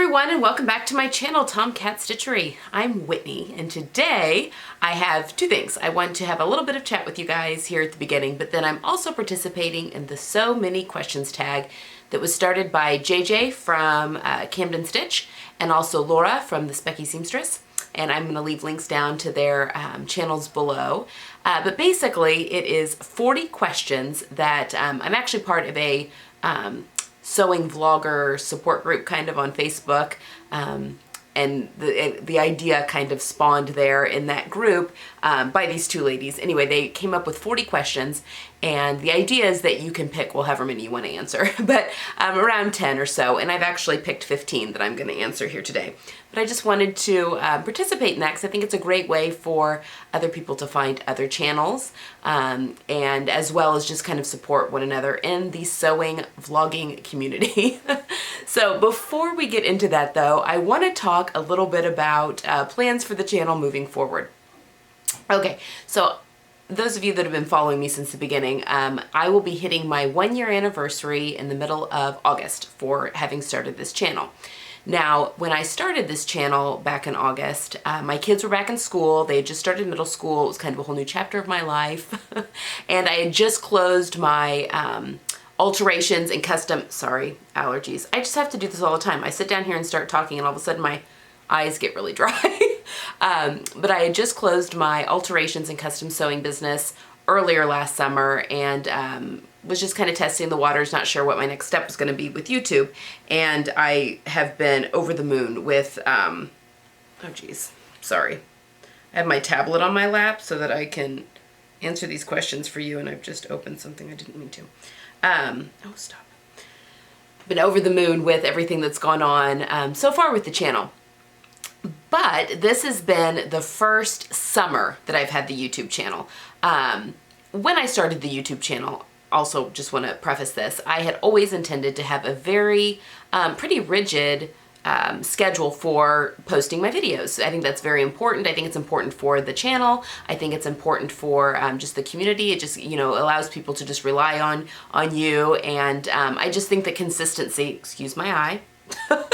everyone, and welcome back to my channel, Tomcat Stitchery. I'm Whitney, and today I have two things. I want to have a little bit of chat with you guys here at the beginning, but then I'm also participating in the So Many Questions tag that was started by JJ from Camden Stitch and also Laura from the Specky Seamstress. And I'm going to leave links down to their channels below. But basically, it is 40 questions that I'm actually part of a sewing vlogger support group kind of on Facebook. And the idea kind of spawned there in that group by these two ladies. Anyway, they came up with 40 questions, and the idea is that you can pick, well, however many you want to answer, but around 10 or so, and I've actually picked 15 that I'm going to answer here today. But I just wanted to participate in that because I think it's a great way for other people to find other channels, and as well as just kind of support one another in the sewing vlogging community. So before we get into that though, I want to talk a little bit about plans for the channel moving forward. Okay, so those of you that have been following me since the beginning, I will be hitting my 1-year anniversary in the middle of August for having started this channel. Now, when I started this channel back in August, my kids were back in school. They had just started middle school. It was kind of a whole new chapter of my life. And I had just closed my alterations and custom, sorry, allergies. I just have to do this all the time. I sit down here and start talking and all of a sudden my eyes get really dry. But I had just closed my alterations and custom sewing business earlier last summer and was just kind of testing the waters, not sure what my next step was going to be with YouTube. And I have been over the moon with, oh geez, sorry. I have my tablet on my lap so that I can answer these questions for you, and I've just opened something I didn't mean to. Oh, stop. Been over the moon with everything that's gone on so far with the channel. But this has been the first summer that I've had the YouTube channel. When I started the YouTube channel, also just want to preface this, I had always intended to have a very pretty rigid schedule for posting my videos. I think that's very important. I think it's important for the channel. I think it's important for just the community. It just, you know, allows people to just rely on you. And I just think that consistency, excuse my eye,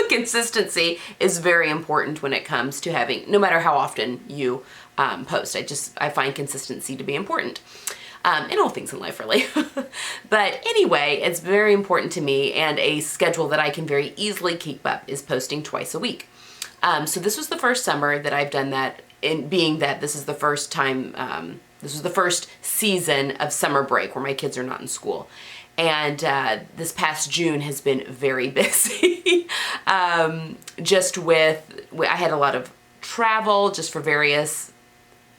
consistency is very important when it comes to having, no matter how often you post. I find consistency to be important. In all things in life, really. But anyway, it's very important to me, and a schedule that I can very easily keep up is posting twice a week. So this was the first summer that I've done that, in being that this is the first time, this was the first season of summer break where my kids are not in school. And this past June has been very busy. Just with, I had a lot of travel just for various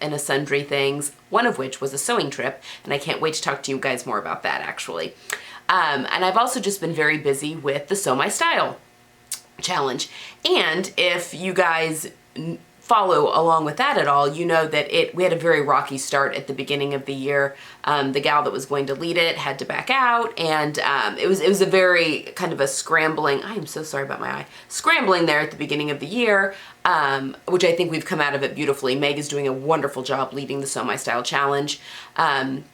and sundry things, one of which was a sewing trip, and I can't wait to talk to you guys more about that actually. And I've also just been very busy with the Sew My Style challenge. And if you guys follow along with that at all, you know that we had a very rocky start at the beginning of the year. The gal that was going to lead it had to back out, and it was a very kind of a scrambling, I am so sorry about my eye, scrambling there at the beginning of the year, which I think we've come out of it beautifully. Meg is doing a wonderful job leading the Sew My Style challenge. And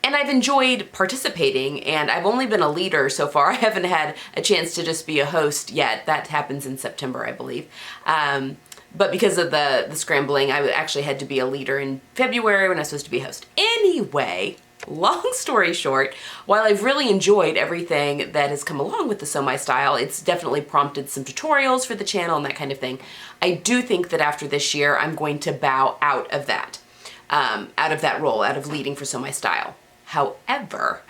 I've enjoyed participating, and I've only been a leader so far. I haven't had a chance to just be a host yet. That happens in September, I believe. But because of the scrambling, I actually had to be a leader in February when I was supposed to be a host. Anyway, long story short, while I've really enjoyed everything that has come along with the Sew My Style, it's definitely prompted some tutorials for the channel and that kind of thing. I do think that after this year, I'm going to bow out of that role, out of leading for Sew My Style. However,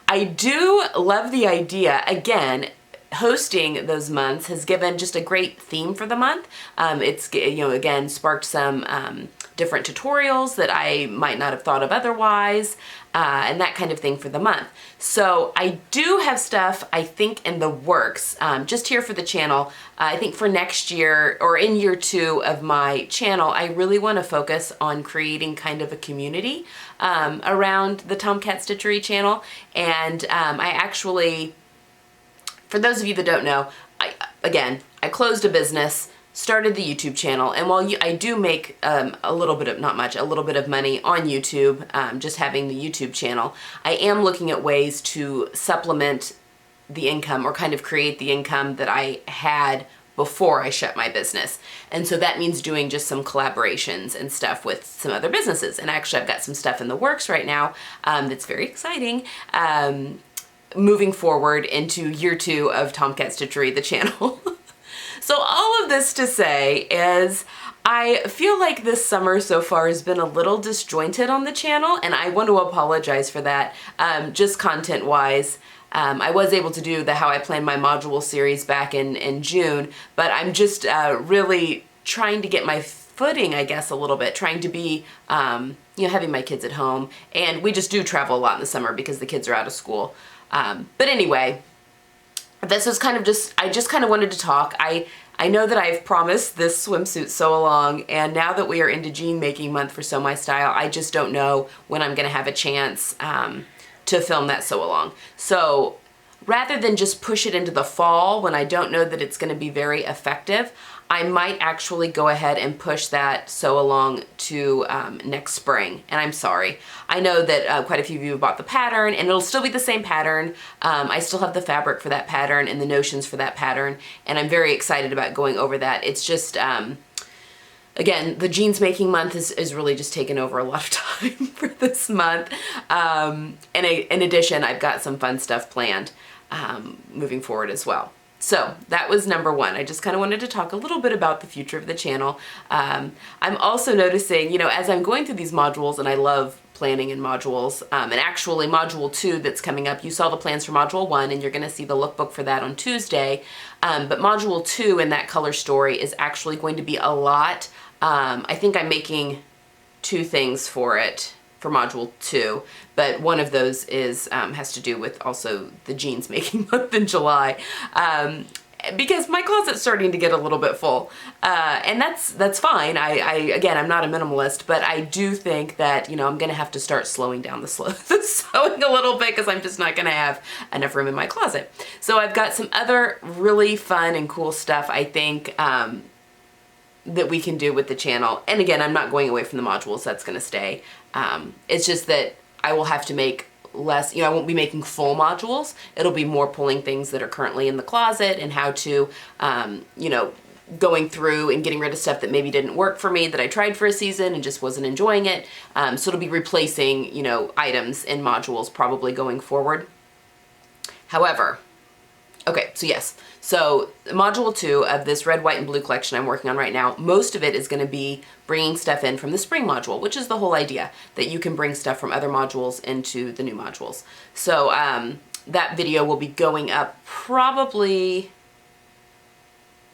I do love the idea, again, hosting those months has given just a great theme for the month. It's, you know, again, sparked some different tutorials that I might not have thought of otherwise, and that kind of thing for the month. So I do have stuff, I think, in the works, just here for the channel. I think for next year, or in year 2 of my channel, I really want to focus on creating kind of a community around the Tomcat Stitchery channel. And I actually, for those of you that don't know, I closed a business, started the YouTube channel, and while I do make a little bit of, not much, a little bit of money on YouTube, just having the YouTube channel, I am looking at ways to supplement the income, or kind of create the income that I had before I shut my business. And so that means doing just some collaborations and stuff with some other businesses. And actually I've got some stuff in the works right now that's very exciting, moving forward into year 2 of Tomcat Stitchery, the channel. So all of this to say is I feel like this summer so far has been a little disjointed on the channel, and I want to apologize for that, just content-wise. I was able to do the How I Plan My Module series back in June, but I'm just really trying to get my footing, I guess, a little bit, trying to be, you know, having my kids at home, and we just do travel a lot in the summer because the kids are out of school. But anyway, this was kind of I just kind of wanted to talk. I know that I've promised this swimsuit sew along, and now that we are into jean making month for Sew My Style, I just don't know when I'm gonna have a chance to film that sew along. So rather than just push it into the fall when I don't know that it's gonna be very effective, I might actually go ahead and push that sew along to next spring. And I'm sorry. I know that quite a few of you have bought the pattern, and it'll still be the same pattern. I still have the fabric for that pattern and the notions for that pattern, and I'm very excited about going over that. It's just, again, the jeans making month is really just taken over a lot of time for this month. And in addition, I've got some fun stuff planned moving forward as well. So that was number 1. I just kind of wanted to talk a little bit about the future of the channel. I'm also noticing, you know, as I'm going through these modules, and I love planning in modules, and actually module 2 that's coming up, you saw the plans for module 1, and you're going to see the lookbook for that on Tuesday. But module 2 in that color story is actually going to be a lot. I think I'm making 2 things for it for module 2, but one of those is has to do with also the jeans making month in July, because my closet's starting to get a little bit full, and that's fine. Again, I'm not a minimalist, but I do think that, you know, I'm gonna have to start slowing down the sewing a little bit, because I'm just not gonna have enough room in my closet. So I've got some other really fun and cool stuff, I think, that we can do with the channel. And again, I'm not going away from the modules, that's gonna stay. It's just that I will have to make less, you know, I won't be making full modules. It'll be more pulling things that are currently in the closet, and how to, you know, going through and getting rid of stuff that maybe didn't work for me, that I tried for a season and just wasn't enjoying it. So it'll be replacing, you know, items in modules probably going forward. However, okay, so yes. So module 2 of this red, white, and blue collection I'm working on right now, most of it is going to be bringing stuff in from the spring module, which is the whole idea, that you can bring stuff from other modules into the new modules. So that video will be going up probably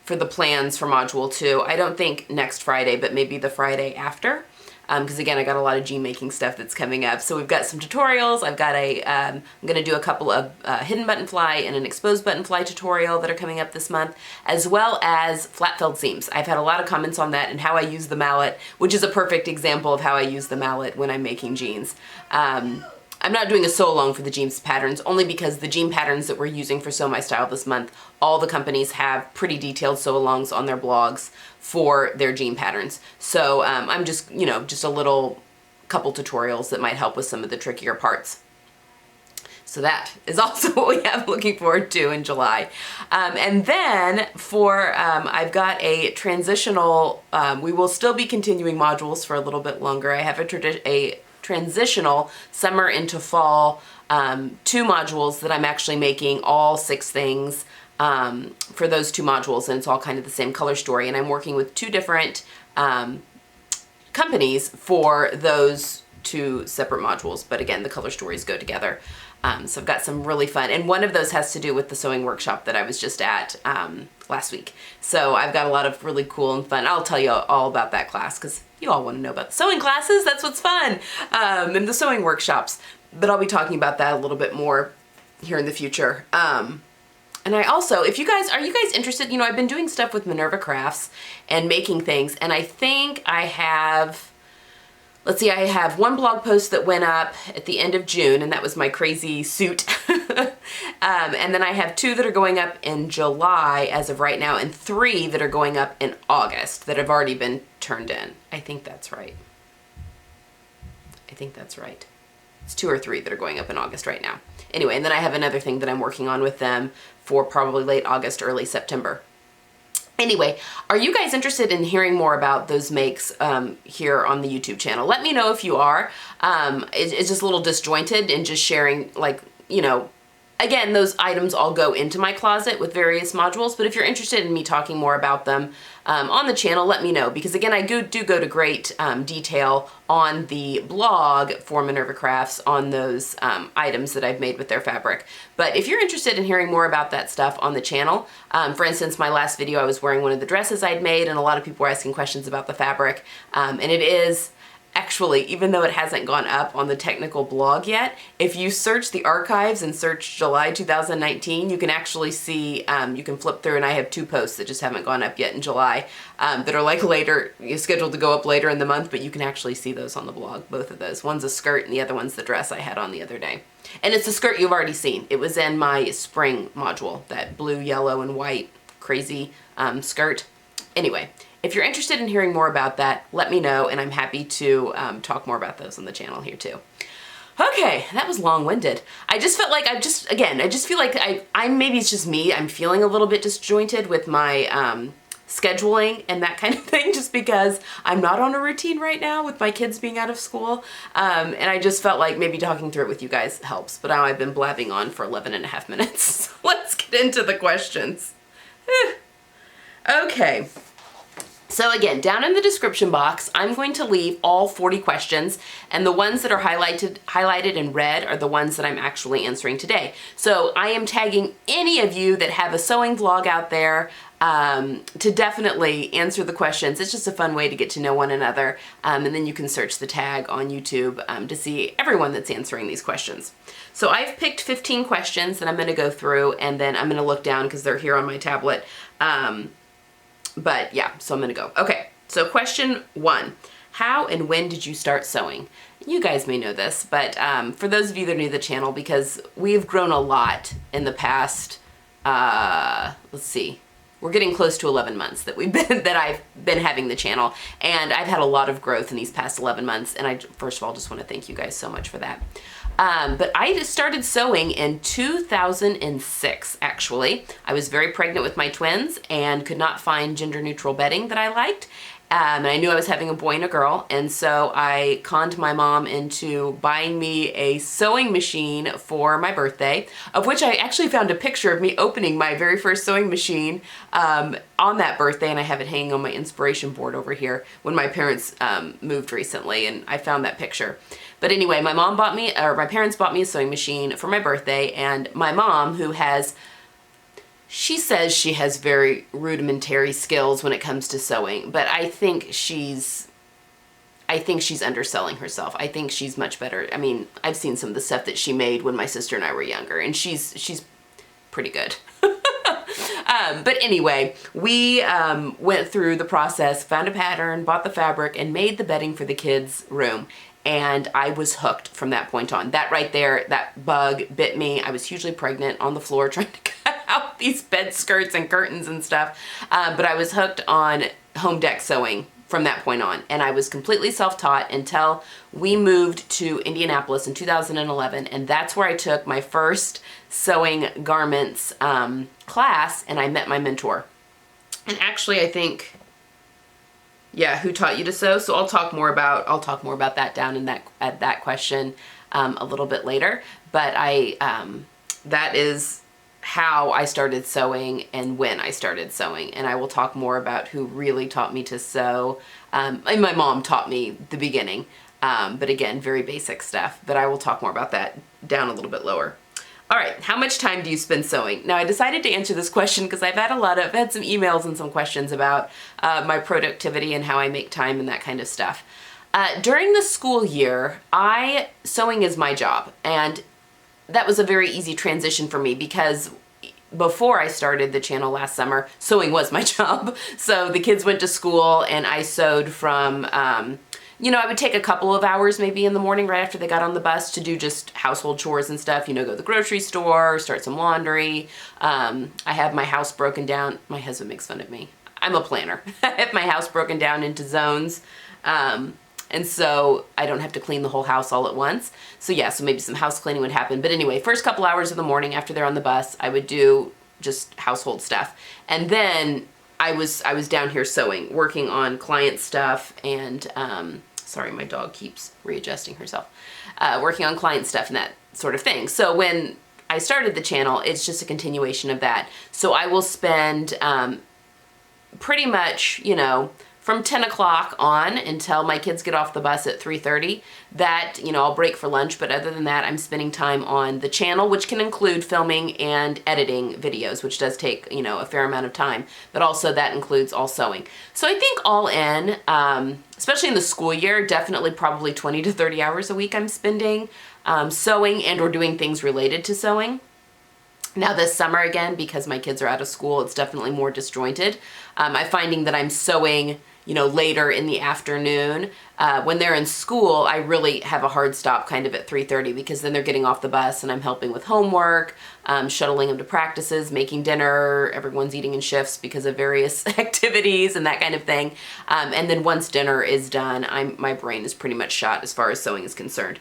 for the plans for module 2. I don't think next Friday, but maybe the Friday after. Because again, I got a lot of jean making stuff that's coming up. So we've got some tutorials. I've got I'm going to do a couple of hidden button fly and an exposed button fly tutorial that are coming up this month, as well as flat felled seams. I've had a lot of comments on that and how I use the mallet, which is a perfect example of how I use the mallet when I'm making jeans. I'm not doing a sew along for the jeans patterns, only because the jean patterns that we're using for Sew My Style this month, all the companies have pretty detailed sew alongs on their blogs for their jean patterns. So I'm just, you know, just a little couple tutorials that might help with some of the trickier parts. So that is also what we have looking forward to in July. And then for, I've got a transitional, we will still be continuing modules for a little bit longer. I have a transitional summer into fall 2 modules that I'm actually making all 6 things for those 2 modules, and it's all kind of the same color story, and I'm working with 2 different companies for those 2 separate modules, but again, the color stories go together. So I've got some really fun, and one of those has to do with the sewing workshop that I was just at last week. So I've got a lot of really cool and fun. I'll tell you all about that class, because you all want to know about the sewing classes. That's what's fun, and the sewing workshops. But I'll be talking about that a little bit more here in the future. And I also, are you guys interested? You know, I've been doing stuff with Minerva Crafts and making things, and I think I have, let's see, I have 1 blog post that went up at the end of June, and that was my crazy suit. And then I have 2 that are going up in July as of right now, and 3 that are going up in August that have already been turned in. I think that's right. I think that's right. It's 2 or 3 that are going up in August right now. Anyway, and then I have another thing that I'm working on with them for probably late August, early September. Anyway, are you guys interested in hearing more about those makes here on the YouTube channel? Let me know if you are. It's just a little disjointed and just sharing, like, you know, again, those items all go into my closet with various modules, but if you're interested in me talking more about them on the channel, let me know, because again, I do go to great detail on the blog for Minerva Crafts on those items that I've made with their fabric. But if you're interested in hearing more about that stuff on the channel, for instance, my last video, I was wearing one of the dresses I'd made, and a lot of people were asking questions about the fabric, and it is actually, even though it hasn't gone up on the technical blog yet, if you search the archives and search July 2019, you can actually see, you can flip through, and I have 2 posts that just haven't gone up yet in July that are like later, scheduled to go up later in the month, but you can actually see those on the blog, both of those. One's a skirt and the other one's the dress I had on the other day. And it's the skirt you've already seen. It was in my spring module, that blue, yellow, and white crazy skirt. Anyway, if you're interested in hearing more about that, let me know, and I'm happy to talk more about those on the channel here too. Okay, that was long-winded. I just felt like I just feel like maybe it's just me, I'm feeling a little bit disjointed with my scheduling and that kind of thing, just because I'm not on a routine right now with my kids being out of school. And I just felt like maybe talking through it with you guys helps, but now I've been blabbing on for 11.5 minutes. So let's get into the questions. Okay. So again, down in the description box, I'm going to leave all 40 questions, and the ones that are highlighted in red are the ones that I'm actually answering today. So I am tagging any of you that have a sewing vlog out there to definitely answer the questions. It's just a fun way to get to know one another, and then you can search the tag on YouTube to see everyone that's answering these questions. So I've picked 15 questions that I'm going to go through, and then I'm going to look down because they're here on my tablet. But yeah, so I'm gonna go. Okay, so question 1. How and when did you start sewing? You guys may know this, but for those of you that are new to the channel, because we've grown a lot in the past, let's see, we're getting close to 11 months that I've been having the channel, and I've had a lot of growth in these past 11 months, and I first of all just want to thank you guys so much for that. But I started sewing in 2006, actually. I was very pregnant with my twins and could not find gender-neutral bedding that I liked. And I knew I was having a boy and a girl, and so I conned my mom into buying me a sewing machine for my birthday, of which I actually found a picture of me opening my very first sewing machine on that birthday, and I have it hanging on my inspiration board over here when my parents moved recently, and I found that picture. But anyway, my parents bought me a sewing machine for my birthday, and my mom, she says she has very rudimentary skills when it comes to sewing, but I think she's underselling herself. I think she's much better. I mean, I've seen some of the stuff that she made when my sister and I were younger, and she's pretty good. But anyway, we went through the process, found a pattern, bought the fabric, and made the bedding for the kids' room. And I was hooked from that point on. That right there, that bug bit me. I was hugely pregnant on the floor trying to cut out these bed skirts and curtains and stuff. But I was hooked on home deck sewing from that point on. And I was completely self-taught until we moved to Indianapolis in 2011. And that's where I took my first sewing garments class, and I met my mentor. And actually, I think, yeah, who taught you to sew? So I'll talk more about that down in that question a little bit later. But that is how I started sewing and when I started sewing, and I will talk more about who really taught me to sew. And my mom taught me the beginning, but again, very basic stuff. But I will talk more about that down a little bit lower. All right, how much time do you spend sewing? Now, I decided to answer this question because I've had some emails and some questions about my productivity and how I make time and that kind of stuff. During the school year, sewing is my job, and that was a very easy transition for me because before I started the channel last summer, sewing was my job. So the kids went to school and I sewed from, I would take a couple of hours maybe in the morning right after they got on the bus to do just household chores and stuff, go to the grocery store, start some laundry. I have my house broken down. My husband makes fun of me. I'm a planner. I have my house broken down into zones. And And so I don't have to clean the whole house all at once. So yeah, so maybe some house cleaning would happen. But anyway, first couple hours of the morning after they're on the bus, I would do just household stuff. And then I was down here sewing, working on client stuff and, sorry, my dog keeps readjusting herself, working on client stuff and that sort of thing. So when I started the channel, it's just a continuation of that. So I will spend pretty much, you know, from 10 o'clock on until my kids get off the bus at 3:30. That, you know, I'll break for lunch, but other than that, I'm spending time on the channel, which can include filming and editing videos, which does take, you know, a fair amount of time, but also that includes all sewing. So I think all in, especially in the school year, definitely probably 20 to 30 hours a week I'm spending sewing and or doing things related to sewing. Now this summer again, because my kids are out of school, it's definitely more disjointed. I'm finding that I'm sewing, you know, later in the afternoon. When they're in school, I really have a hard stop kind of at 3:30 because then they're getting off the bus and I'm helping with homework, shuttling them to practices, making dinner, everyone's eating in shifts because of various activities and that kind of thing. And then once dinner is done, my brain is pretty much shot as far as sewing is concerned.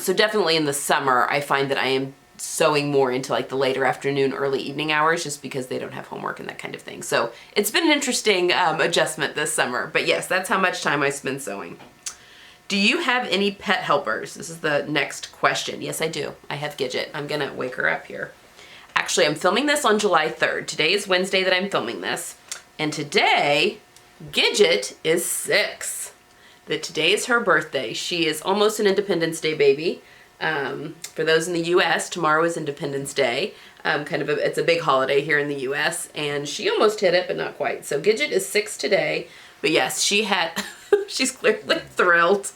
So definitely in the summer, I find that I am sewing more into like the later afternoon, early evening hours just because they don't have homework and that kind of thing. So it's been an interesting adjustment this summer. But yes, that's how much time I spend sewing. Do you have any pet helpers? This is the next question. Yes, I do. I have Gidget. I'm gonna wake her up here. Actually, I'm filming this on July 3rd. Today is Wednesday that I'm filming this. And today, Gidget is 6. Today is her birthday. She is almost an Independence Day baby. For those in the U.S., tomorrow is Independence Day. It's a big holiday here in the U.S. and she almost hit it, but not quite. So Gidget is 6 today. But yes, she's clearly thrilled.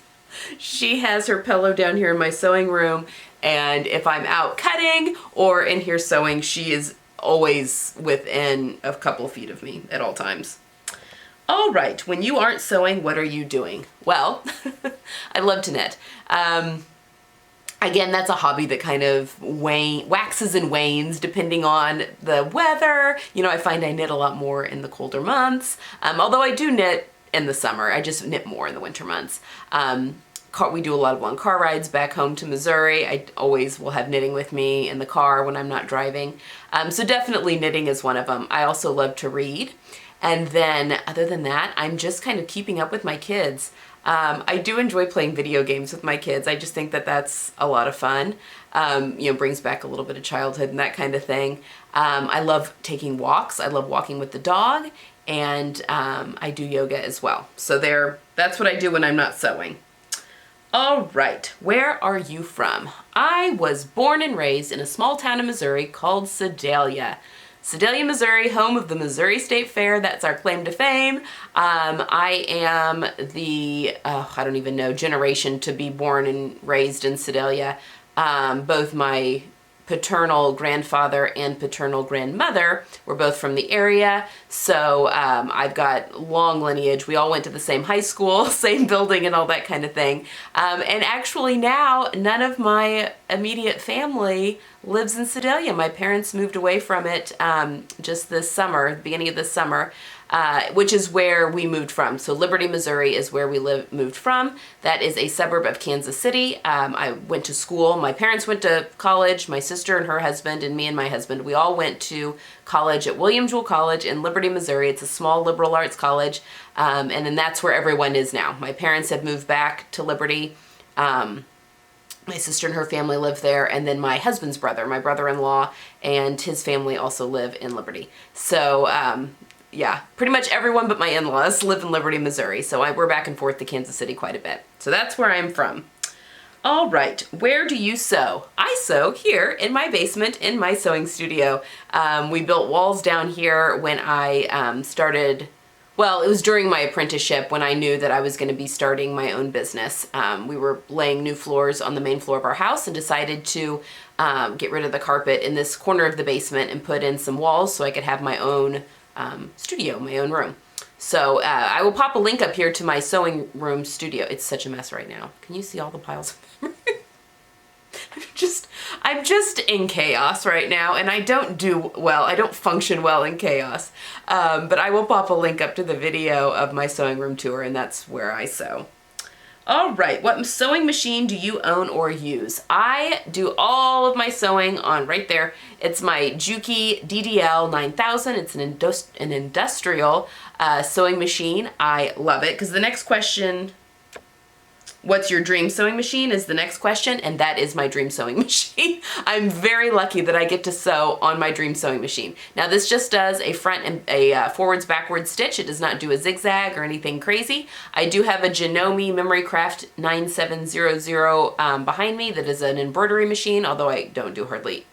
She has her pillow down here in my sewing room, and if I'm out cutting or in here sewing, she is always within a couple of feet of me at all times. All right, when you aren't sewing, what are you doing? Well, I love to knit. Again, that's a hobby that kind of waxes and wanes depending on the weather. You know, I find I knit a lot more in the colder months. Although I do knit in the summer, I just knit more in the winter months. We do a lot of long car rides back home to Missouri. I always will have knitting with me in the car when I'm not driving. So definitely knitting is one of them. I also love to read. And then other than that, I'm just kind of keeping up with my kids. I do enjoy playing video games with my kids. I just think that that's a lot of fun. You know, brings back a little bit of childhood and that kind of thing. I love taking walks. I love walking with the dog, and I do yoga as well. So that's what I do when I'm not sewing. All right, where are you from? I was born and raised in a small town in Missouri called Sedalia. Sedalia, Missouri, home of the Missouri State Fair. That's our claim to fame. I am the, I don't even know, generation to be born and raised in Sedalia. Both my paternal grandfather and paternal grandmother were both from the area. So I've got long lineage. We all went to the same high school, same building and all that kind of thing. And actually now none of my immediate family lives in Sedalia. My parents moved away from it just this summer, the beginning of this summer, which is where we moved from. So Liberty, Missouri is where we moved from. That is a suburb of Kansas City. I went to school. My parents went to college. My sister and her husband and me and my husband, we all went to college at William Jewell College in Liberty, Missouri. It's a small liberal arts college. And then that's where everyone is now. My parents have moved back to Liberty. My sister and her family live there, and then my husband's brother, my brother-in-law, and his family also live in Liberty. So, yeah, pretty much everyone but my in-laws live in Liberty, Missouri. So we're back and forth to Kansas City quite a bit. So that's where I'm from. All right, where do you sew? I sew here in my basement in my sewing studio. We built walls down here when I started. Well, it was during my apprenticeship when I knew that I was going to be starting my own business. We were laying new floors on the main floor of our house and decided to get rid of the carpet in this corner of the basement and put in some walls so I could have my own studio, my own room. So I will pop a link up here to my sewing room studio. It's such a mess right now. Can you see all the piles of I'm just in chaos right now, and I don't do well. I don't function well in chaos. But I will pop a link up to the video of my sewing room tour, and that's where I sew. All right, what sewing machine do you own or use? I do all of my sewing on right there. It's my Juki DDL 9000. It's an industrial sewing machine. I love it because the next question, what's your dream sewing machine, is the next question, and that is my dream sewing machine. I'm very lucky that I get to sew on my dream sewing machine. Now this just does a front and a forwards backwards stitch. It does not do a zigzag or anything crazy. I do have a Janome Memory Craft 9700 behind me that is an embroidery machine, although I don't do hardly.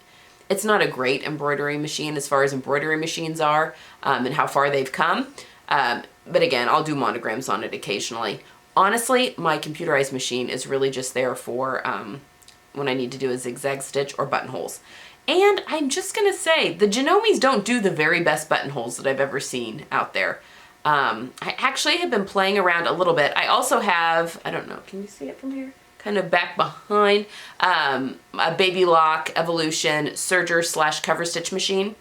It's not a great embroidery machine as far as embroidery machines are and how far they've come. But again, I'll do monograms on it occasionally. Honestly, my computerized machine is really just there for when I need to do a zigzag stitch or buttonholes. And I'm just gonna say, the Janomes don't do the very best buttonholes that I've ever seen out there. I actually have been playing around a little bit. I also have, I don't know, can you see it from here? Kind of back behind, a Baby Lock Evolution serger / cover stitch machine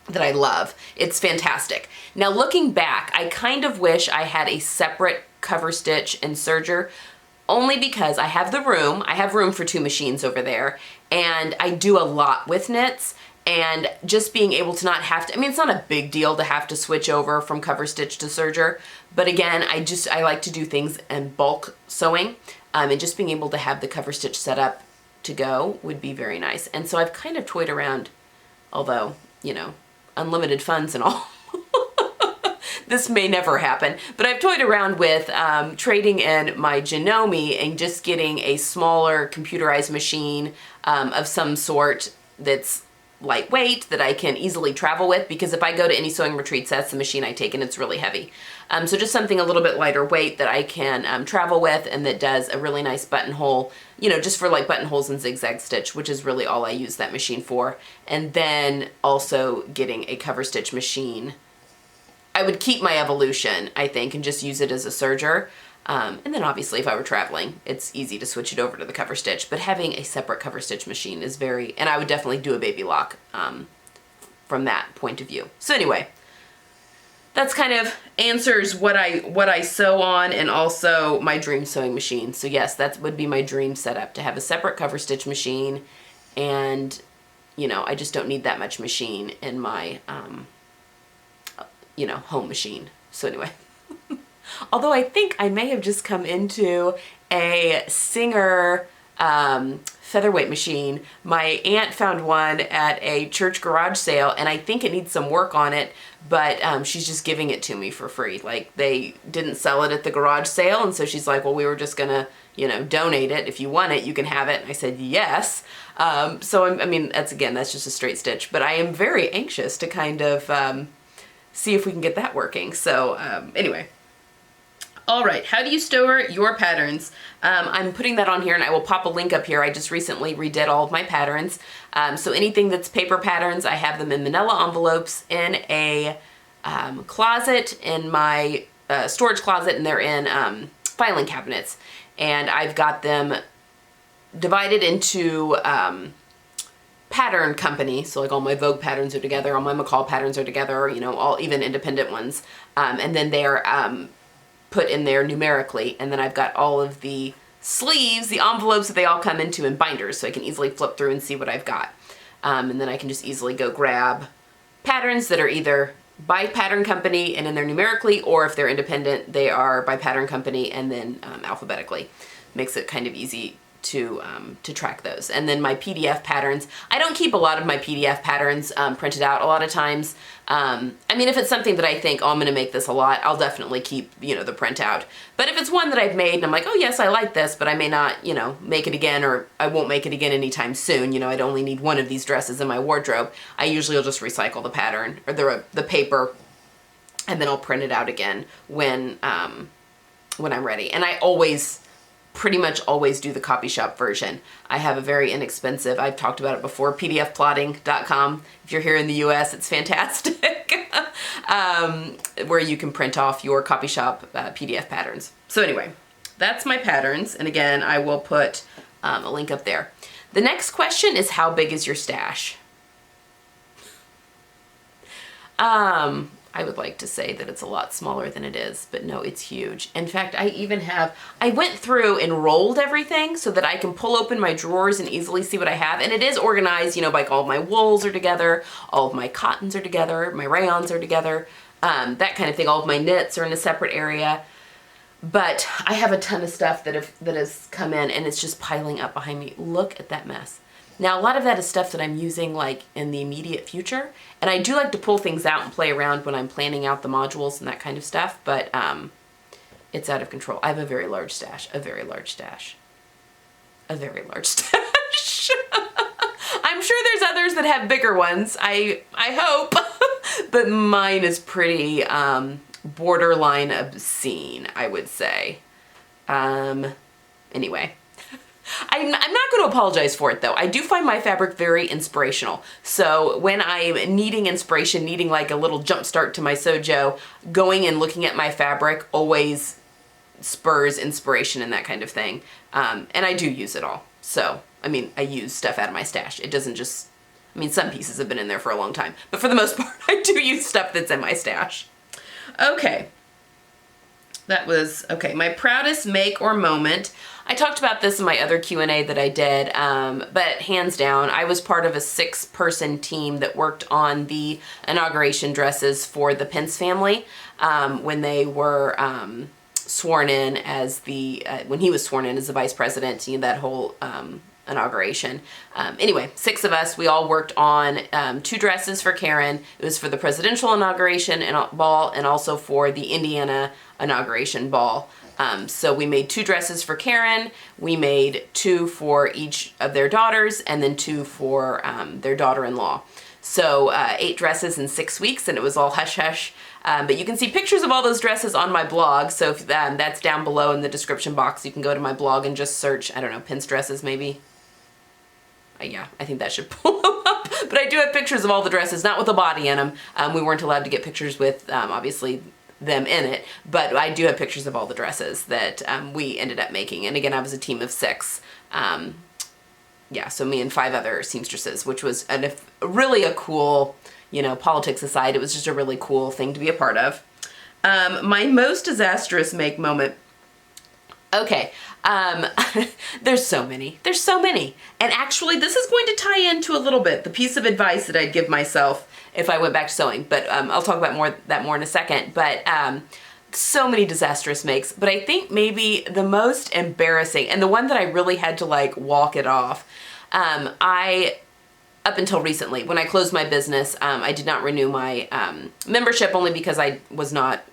that I love. It's fantastic. Now looking back, I kind of wish I had a separate cover stitch and serger, only because I have room for 2 machines over there, and I do a lot with knits, and just being able to not have to, I mean, it's not a big deal to have to switch over from cover stitch to serger, but again, I like to do things in bulk sewing, and just being able to have the cover stitch set up to go would be very nice. And so I've kind of toyed around, although, you know, unlimited funds and all. This may never happen, but I've toyed around with trading in my Janome and just getting a smaller computerized machine of some sort that's lightweight, that I can easily travel with, because if I go to any sewing retreats, that's the machine I take, and it's really heavy. So just something a little bit lighter weight that I can travel with, and that does a really nice buttonhole, you know, just for like buttonholes and zigzag stitch, which is really all I use that machine for. And then also getting a cover stitch machine. I would keep my Evolution, I think, and just use it as a serger. And then obviously if I were traveling, it's easy to switch it over to the cover stitch, but having a separate cover stitch machine is very, and I would definitely do a Baby Lock from that point of view. So anyway, that's kind of answers what I sew on, and also my dream sewing machine. So yes, that would be my dream setup, to have a separate cover stitch machine, and you know, I just don't need that much machine in my you know, home machine. So anyway, although I think I may have just come into a Singer featherweight machine. My aunt found one at a church garage sale, and I think it needs some work on it, but she's just giving it to me for free. Like, they didn't sell it at the garage sale, and so she's like, well, we were just gonna, you know, donate it. If you want it, you can have it. And I said, yes. So I mean, that's just a straight stitch, but I am very anxious to kind of see if we can get that working. So anyway. All right, how do you store your patterns? I'm putting that on here, and I will pop a link up here. I just recently redid all of my patterns. So anything that's paper patterns, I have them in manila envelopes in a closet, in my storage closet, and they're in filing cabinets. And I've got them divided into pattern company. So like all my Vogue patterns are together, all my McCall patterns are together, you know, all even independent ones. And then they're put in there numerically, and then I've got all of the sleeves, the envelopes that they all come into in binders, so I can easily flip through and see what I've got. And then I can just easily go grab patterns that are either by pattern company and in there numerically, or if they're independent, they are by pattern company and then alphabetically. Makes it kind of easy to track those. And then my PDF patterns, I don't keep a lot of my PDF patterns printed out a lot of times. I mean, if it's something that I think, oh, I'm gonna make this a lot, I'll definitely keep, you know, the printout. But if it's one that I've made and I'm like, oh yes, I like this, but I may not, you know, make it again, or I won't make it again anytime soon, you know, I'd only need one of these dresses in my wardrobe, I usually will just recycle the pattern, or the paper, and then I'll print it out again when I'm ready. And I pretty much always do the copy shop version. I have a very inexpensive, I've talked about it before, pdfplotting.com. If you're here in the US, it's fantastic. Where you can print off your copy shop PDF patterns. So anyway, that's my patterns. And again, I will put a link up there. The next question is, how big is your stash? I I would like to say that it's a lot smaller than it is, but no, it's huge. In fact, I went through and rolled everything so that I can pull open my drawers and easily see what I have. And it is organized, you know, like all of my wools are together, all of my cottons are together, my rayons are together, that kind of thing. All of my knits are in a separate area. But I have a ton of stuff that has come in, and it's just piling up behind me. Look at that mess. Now, a lot of that is stuff that I'm using like in the immediate future. And I do like to pull things out and play around when I'm planning out the modules and that kind of stuff, but it's out of control. I have a very large stash, a very large stash, a very large stash. I'm sure there's others that have bigger ones. I hope, but mine is pretty borderline obscene, I would say. Anyway. I'm not going to apologize for it though. I do find my fabric very inspirational. So when I'm needing inspiration, needing like a little jump start to my sojo, going and looking at my fabric always spurs inspiration and that kind of thing. And I do use it all. So, I mean, I use stuff out of my stash. It doesn't just, I mean, some pieces have been in there for a long time, but for the most part, I do use stuff that's in my stash. Okay. That was, okay, my proudest make or moment. I talked about this in my other Q&A that I did, but hands down, I was part of a 6-person team that worked on the inauguration dresses for the Pence family when they were sworn in as when he was sworn in as the vice president, you know, that whole inauguration. Anyway, 6 of us, we all worked on 2 dresses for Karen. It was for the presidential inauguration ball and also for the Indiana inauguration ball. So we made 2 dresses for Karen, we made 2 for each of their daughters, and then 2 for their daughter-in-law. So 8 dresses in 6 weeks, and it was all hush-hush. But you can see pictures of all those dresses on my blog, so if that's down below in the description box. You can go to my blog and just search, I don't know, Pence dresses maybe. Yeah, I think that should pull them up. But I do have pictures of all the dresses, not with a body in them. We weren't allowed to get pictures with, obviously, them in it, but I do have pictures of all the dresses that we ended up making. And again, I was a team of 6. Yeah, so me and 5 other seamstresses, which was really a cool, you know, politics aside, it was just a really cool thing to be a part of. My most disastrous make moment. Okay, there's so many. There's so many. And actually, this is going to tie into a little bit the piece of advice that I'd give myself if I went back to sewing, but I'll talk about that more in a second. But so many disastrous makes, but I think maybe the most embarrassing and the one that I really had to like walk it off. Up until recently, when I closed my business, I did not renew my membership only because I was not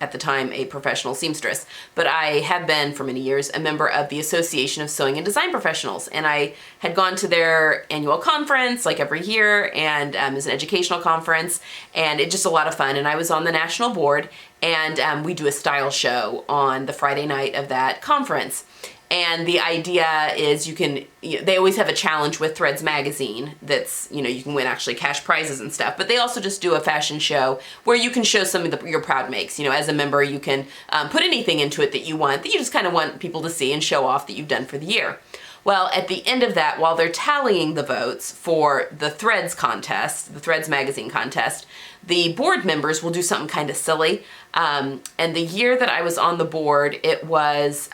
at the time a professional seamstress, but I have been for many years a member of the Association of Sewing and Design Professionals, and I had gone to their annual conference like every year, and it was an educational conference, and it's just a lot of fun. And I was on the national board, and we do a style show on the Friday night of that conference. And the idea is they always have a challenge with Threads magazine that's, you know, you can win actually cash prizes and stuff, but they also just do a fashion show where you can show some of your proud makes. You know, as a member, you can put anything into it that you just kind of want people to see and show off that you've done for the year. Well, at the end of that, while they're tallying the votes for the Threads contest, the Threads magazine contest, the board members will do something kind of silly. And the year that I was on the board, it was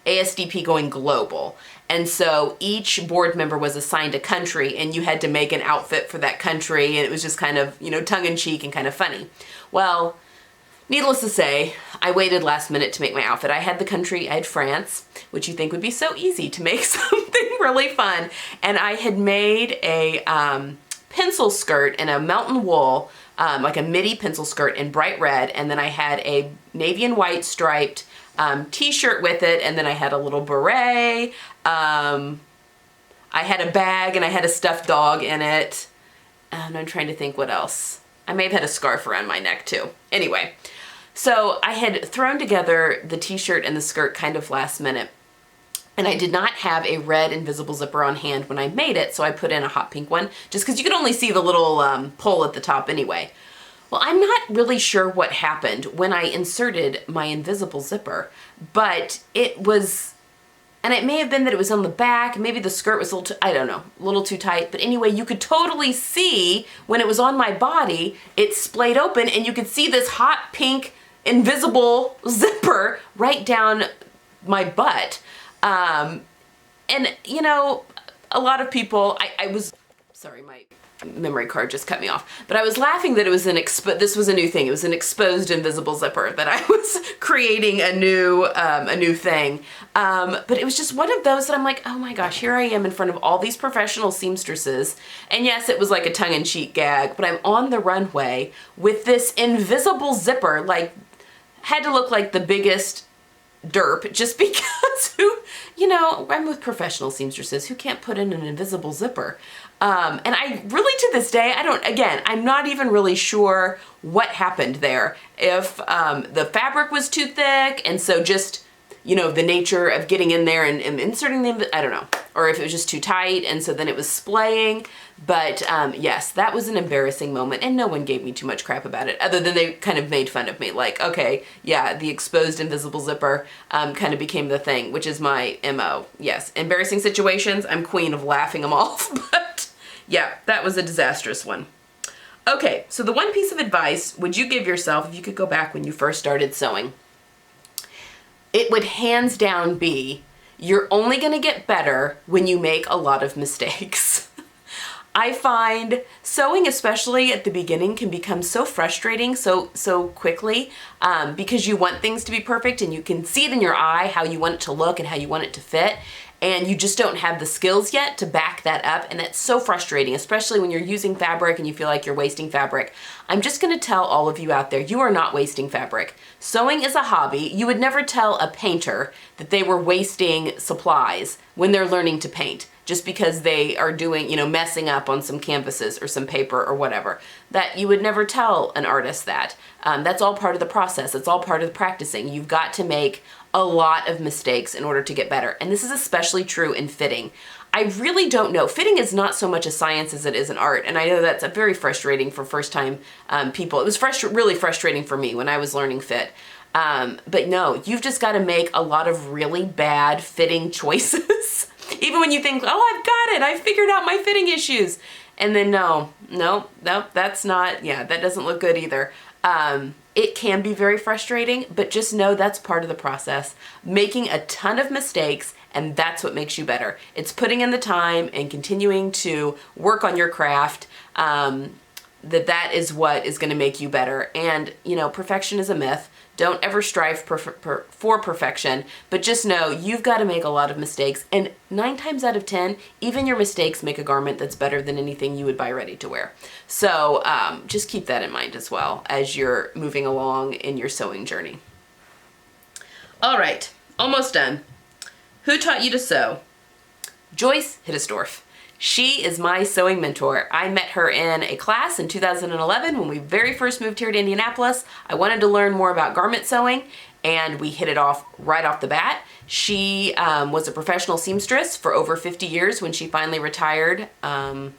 ASDP going global. And so each board member was assigned a country, and you had to make an outfit for that country, and it was just kind of, you know, tongue-in-cheek and kind of funny. Well, needless to say, I waited last minute to make my outfit. I had France, which you think would be so easy to make something really fun. And I had made a pencil skirt in a mountain wool, like a midi pencil skirt in bright red, and then I had a navy and white striped t-shirt with it, and then I had a little beret, I had a bag, and I had a stuffed dog in it, and I'm trying to think what else. I may have had a scarf around my neck too. Anyway, so I had thrown together the t-shirt and the skirt kind of last minute, and I did not have a red invisible zipper on hand when I made it, so I put in a hot pink one, just because you could only see the little pull at the top anyway. Well, I'm not really sure what happened when I inserted my invisible zipper, but it was And it may have been that it was on the back, maybe the skirt was a little too, I don't know, a little too tight. But anyway, you could totally see when it was on my body, it splayed open and you could see this hot pink invisible zipper right down my butt. And you know, a lot of people, I was, sorry, my memory card just cut me off, but I was laughing that it was this was a new thing. It was an exposed invisible zipper that I was creating a new thing. But it was just one of those that I'm like, oh my gosh, here I am in front of all these professional seamstresses. And yes, it was like a tongue-in-cheek gag, but I'm on the runway with this invisible zipper, like had to look like the biggest derp just because you know, I'm with professional seamstresses who can't put in an invisible zipper. And I really, to this day, I'm not even really sure what happened there. If the fabric was too thick, and so just, you know, the nature of getting in there and inserting them, I don't know. Or if it was just too tight, and so then it was splaying. But yes, that was an embarrassing moment, and no one gave me too much crap about it, other than they kind of made fun of me. Like, okay, yeah, the exposed invisible zipper kind of became the thing, which is my MO. Yes, embarrassing situations, I'm queen of laughing them off, but yeah, that was a disastrous one. Okay, so the one piece of advice would you give yourself if you could go back when you first started sewing? It would hands down be, you're only gonna get better when you make a lot of mistakes. I find sewing, especially at the beginning, can become so frustrating so quickly because you want things to be perfect and you can see it in your eye how you want it to look and how you want it to fit, and you just don't have the skills yet to back that up, and that's so frustrating, especially when you're using fabric and you feel like you're wasting fabric. I'm just gonna tell all of you out there, you are not wasting fabric. Sewing is a hobby. You would never tell a painter that they were wasting supplies when they're learning to paint, just because they are doing, you know, messing up on some canvases or some paper or whatever. That you would never tell an artist that. That's all part of the process. It's all part of the practicing. You've got to make a lot of mistakes in order to get better. And this is especially true in fitting. I really don't know. Fitting is not so much a science as it is an art. And I know that's very frustrating for first-time people. It was really frustrating for me when I was learning fit. But no, you've just got to make a lot of really bad fitting choices. Even when you think, oh, I've got it, I figured out my fitting issues. And then no, that's not, yeah, that doesn't look good either. It can be very frustrating, but just know that's part of the process. Making a ton of mistakes, and that's what makes you better. It's putting in the time and continuing to work on your craft. That is what is going to make you better. And, you know, perfection is a myth. Don't ever strive for perfection, but just know you've got to make a lot of mistakes. And 9 times out of 10, even your mistakes make a garment that's better than anything you would buy ready to wear. So just keep that in mind as well as you're moving along in your sewing journey. All right, almost done. Who taught you to sew? Joyce Hiddesdorf. She is my sewing mentor. I met her in a class in 2011 when we very first moved here to Indianapolis. I wanted to learn more about garment sewing, and we hit it off right off the bat. She was a professional seamstress for over 50 years when she finally retired in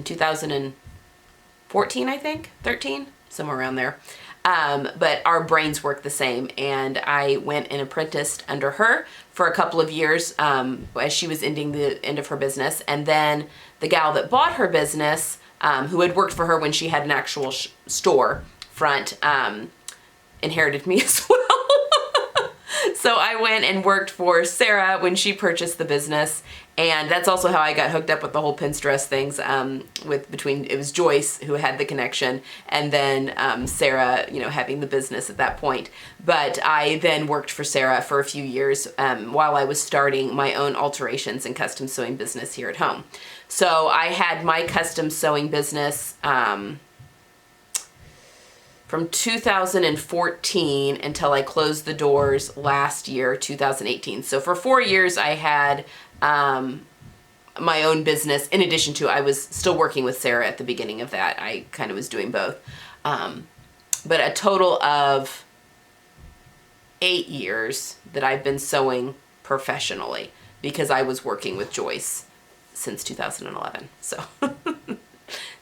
2014, I think, 13, somewhere around there. But our brains work the same, and I went and apprenticed under her for a couple of years as she was ending the end of her business. And then the gal that bought her business, who had worked for her when she had an actual store front, inherited me as well. So I went and worked for Sarah when she purchased the business, and that's also how I got hooked up with the whole Pinterest things. It was Joyce who had the connection, and then Sarah, you know, having the business at that point. But I then worked for Sarah for a few years while I was starting my own alterations and custom sewing business here at home. So I had my custom sewing business from 2014 until I closed the doors last year, 2018. So for 4 years I had my own business. In addition to, I was still working with Sarah at the beginning of that. I kind of was doing both. But a total of 8 years that I've been sewing professionally because I was working with Joyce since 2011. So,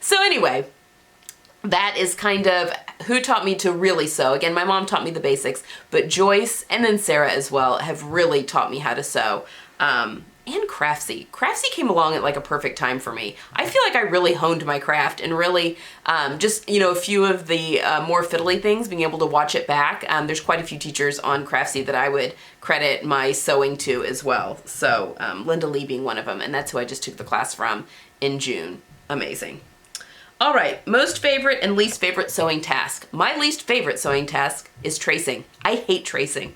so anyway, that is kind of who taught me to really sew. Again, my mom taught me the basics, but Joyce and then Sarah as well have really taught me how to sew. And Craftsy. Craftsy came along at like a perfect time for me. I feel like I really honed my craft and really just, you know, a few of the more fiddly things, being able to watch it back. There's quite a few teachers on Craftsy that I would credit my sewing to as well. So Linda Lee being one of them, and that's who I just took the class from in June. Amazing. All right, most favorite and least favorite sewing task. My least favorite sewing task is tracing. I hate tracing.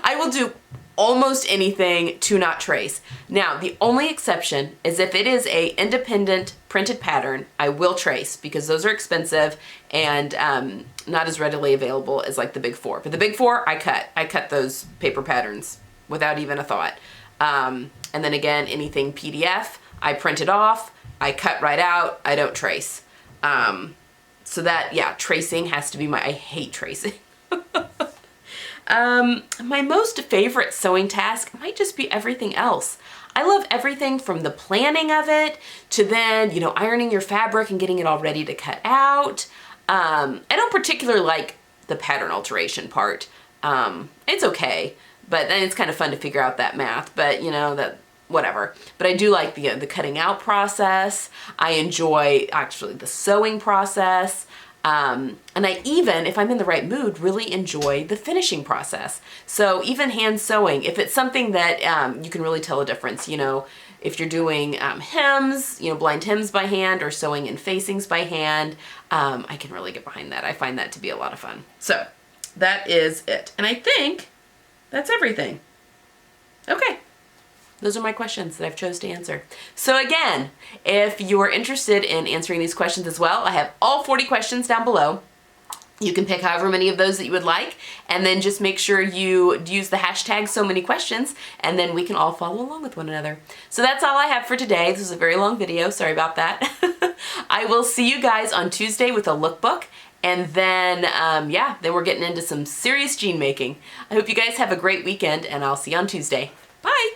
I will do almost anything to not trace. Now, the only exception is if it is a independent printed pattern, I will trace because those are expensive and not as readily available as like the big four. But the big four, I cut. I cut those paper patterns without even a thought. And then again, anything PDF, I print it off, I cut right out, I don't trace. So that, yeah, tracing has to be I hate tracing. My most favorite sewing task might just be everything else. I love everything from the planning of it to then, you know, ironing your fabric and getting it all ready to cut out. I don't particularly like the pattern alteration part. It's okay, but then it's kind of fun to figure out that math, but you know, that whatever. But I do like the cutting out process. I enjoy actually the sewing process. And I even, if I'm in the right mood, really enjoy the finishing process. So even hand sewing, if it's something that you can really tell a difference, you know, if you're doing hems, you know, blind hems by hand or sewing in facings by hand, I can really get behind that. I find that to be a lot of fun. So that is it. And I think that's everything. Okay. Those are my questions that I've chose to answer. So again, if you are interested in answering these questions as well, I have all 40 questions down below. You can pick however many of those that you would like, and then just make sure you use the hashtag so many questions, and then we can all follow along with one another. So that's all I have for today. This is a very long video, sorry about that. I will see you guys on Tuesday with a lookbook, and then, yeah, then we're getting into some serious jean making. I hope you guys have a great weekend, and I'll see you on Tuesday. Bye!